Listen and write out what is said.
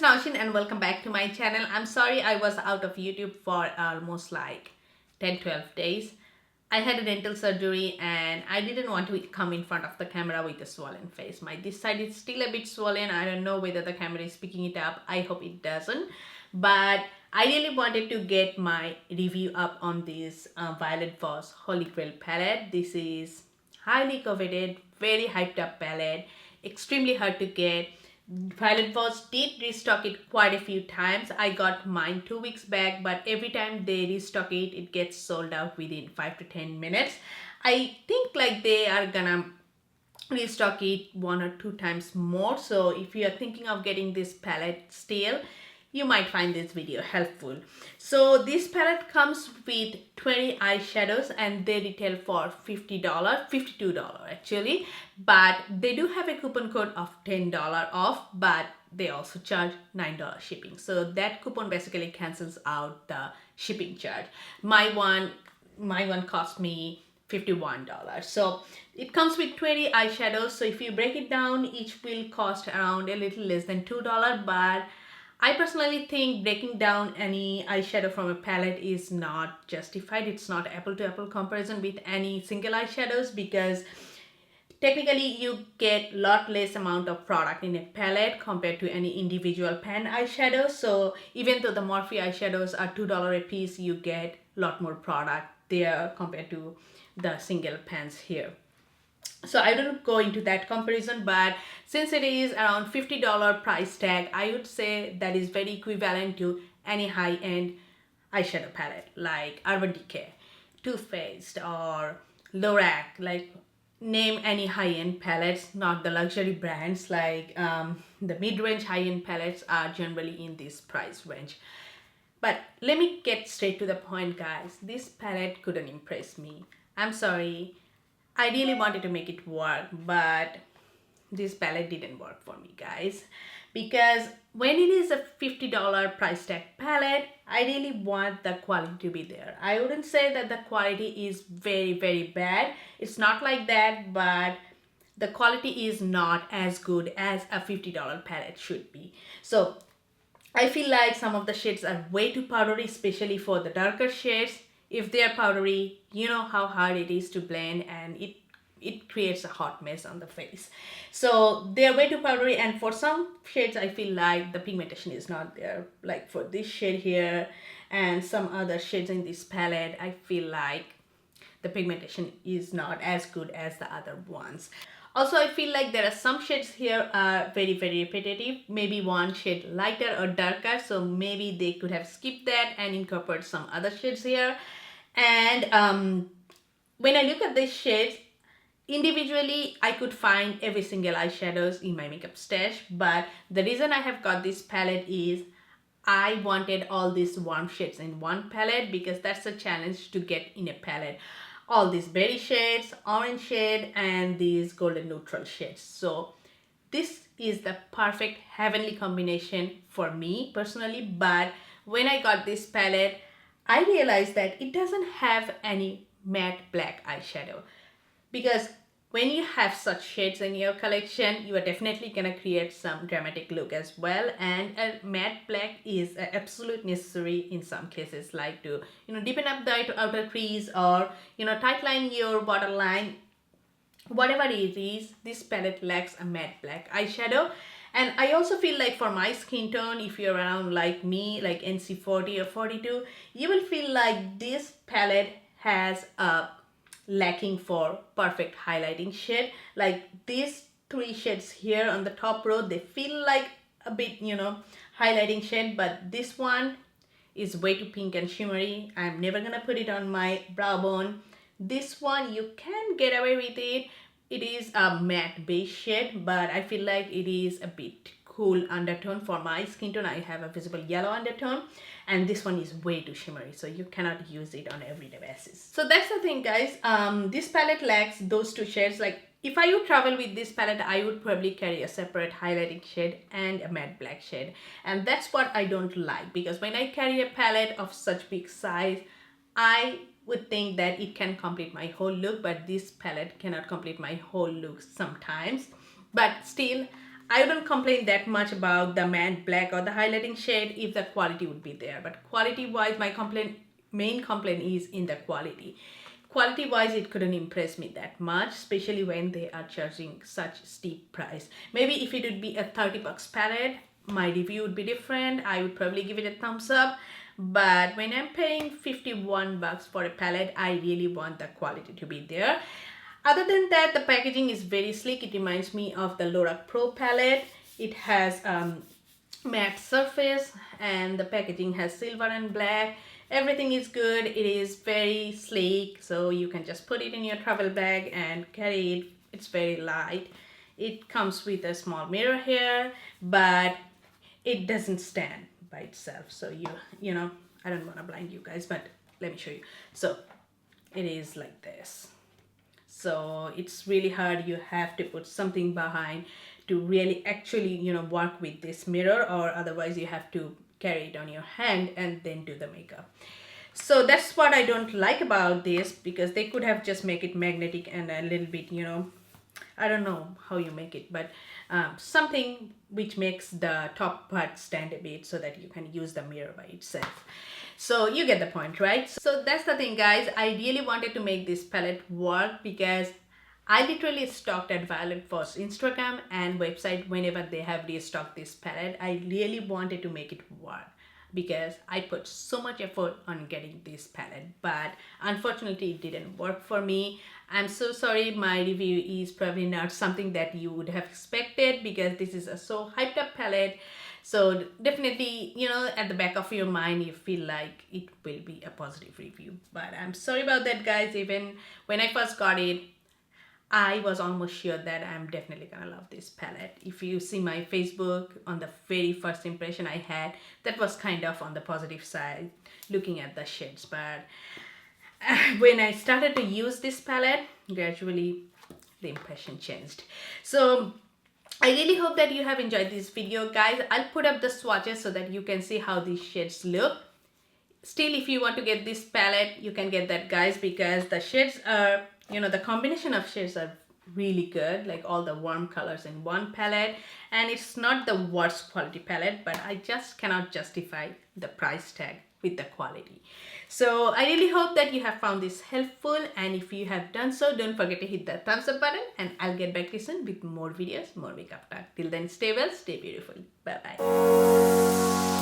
Naushin and welcome back to my channel. I'm sorry I was out of YouTube for almost like 10-12 days. I had a dental surgery and I didn't want to come in front of the camera with a swollen face. This side is still a bit swollen. I don't know whether the camera is picking it up. I hope it doesn't. But I really wanted to get my review up on this Violet Voss Holy Grail palette. This is highly coveted, very hyped up palette, extremely hard to get. Violet Voss did restock it quite a few times. I got mine 2 weeks back, but every time they restock it, it gets sold out within 5 to 10 minutes. I think like they are gonna restock it 1 or 2 times more. So if you are thinking of getting this palette still, you might find this video helpful. So this palette comes with 20 eyeshadows and they retail for $50, $52 actually, but they do have a coupon code of $10 off, but they also charge $9 shipping. So that coupon basically cancels out the shipping charge. My one cost me $51. So it comes with 20 eyeshadows. So if you break it down, each will cost around a little less than $2, but I personally think breaking down any eyeshadow from a palette is not justified. It's not apple-to-apple comparison with any single eyeshadows because technically you get a lot less amount of product in a palette compared to any individual pan eyeshadow. So even though the Morphe eyeshadows are $2 a piece, you get a lot more product there compared to the single pans here. So I don't go into that comparison, but since it is around $50 price tag, I would say that is very equivalent to any high-end eyeshadow palette like Urban Decay, Too Faced or Lorac. Like name any high-end palettes, not the luxury brands. Like the mid-range high-end palettes are generally in this price range. But let me get straight to the point, guys. This palette couldn't impress me. I'm sorry. I really wanted to make it work, but this palette didn't work for me, guys. Because when it is a $50 price tag palette, I really want the quality to be there. I wouldn't say that the quality is very, very bad. It's not like that, but the quality is not as good as a $50 palette should be. So I feel like some of the shades are way too powdery, especially for the darker shades. If they are powdery, you know how hard it is to blend and it creates a hot mess on the face. So they are way too powdery, and for some shades I feel like the pigmentation is not there. Like for this shade here and some other shades in this palette, I feel like the pigmentation is not as good as the other ones. Also, I feel like there are some shades here are very, very repetitive. Maybe one shade lighter or darker. So maybe they could have skipped that and incorporated some other shades here. And when I look at these shades, individually, I could find every single eyeshadows in my makeup stash. But the reason I have got this palette is I wanted all these warm shades in one palette because that's a challenge to get in a palette. All these berry shades, orange shade, and these golden neutral shades. So this is the perfect heavenly combination for me personally. But when I got this palette, I realized that it doesn't have any matte black eyeshadow. Because when you have such shades in your collection, you are definitely gonna create some dramatic look as well, and a matte black is an absolute necessary in some cases, like to deepen up the outer crease or tightline your waterline. Whatever it is, this palette lacks a matte black eyeshadow. And I also feel like for my skin tone, if you're around like me, like NC 40 or 42, you will feel like this palette has a lacking for perfect highlighting shade. Like these 3 shades here on the top row, they feel like a bit highlighting shade, but this one is way too pink and shimmery. I'm never gonna put it on my brow bone. This one you can get away with it. It is a matte beige shade, but I feel like it is a bit cool undertone. For my skin tone, I have a visible yellow undertone, and this one is way too shimmery, so you cannot use it on everyday basis. So that's the thing, guys. This palette lacks those 2 shades. Like if I would travel with this palette, I would probably carry a separate highlighting shade and a matte black shade, and that's what I don't like, because when I carry a palette of such big size, I would think that it can complete my whole look, but this palette cannot complete my whole look sometimes. But still, I wouldn't complain that much about the matte black or the highlighting shade if the quality would be there. But quality wise, my main complaint is in the quality. Quality wise, it couldn't impress me that much, especially when they are charging such steep price. Maybe if it would be a 30 bucks palette, my review would be different. I would probably give it a thumbs up. But when I'm paying 51 bucks for a palette, I really want the quality to be there. Other than that, the packaging is very sleek. It reminds me of the Lorac Pro palette. It has matte surface and the packaging has silver and black. Everything is good. It is very sleek, so you can just put it in your travel bag and carry it. It's very light. It comes with a small mirror here, but it doesn't stand by itself. So you know, I don't want to blind you guys, but let me show you. So it is like this. So it's really hard. You have to put something behind to really actually, you know, work with this mirror, or otherwise you have to carry it on your hand and then do the makeup. So that's what I don't like about this, because they could have just make it magnetic and a little bit, you know, I don't know how you make it, but something which makes the top part stand a bit so that you can use the mirror by itself. So you get the point, right? So that's the thing, guys. I really wanted to make this palette work because I literally stalked at Violet Voss Instagram and website whenever they have restocked this palette. I really wanted to make it work because I put so much effort on getting this palette, but unfortunately it didn't work for me. I'm so sorry. My review is probably not something that you would have expected because this is a so hyped up palette. So definitely, you know, at the back of your mind, you feel like it will be a positive review. But I'm sorry about that, guys. Even when I first got it, I was almost sure that I'm definitely gonna love this palette. If you see my Facebook, on the very first impression I had, that was kind of on the positive side, looking at the shades. But when I started to use this palette, gradually the impression changed. So I really hope that you have enjoyed this video, guys. I'll put up the swatches so that you can see how these shades look. Still, if you want to get this palette, you can get that, guys, because the shades are, you know, the combination of shades are really good, like all the warm colors in one palette. And it's not the worst quality palette, but I just cannot justify the price tag with the quality. So I really hope that you have found this helpful, and if you have done so, don't forget to hit the thumbs up button, and I'll get back to you soon with more videos, more makeup talk. Till then, stay well, stay beautiful. Bye bye.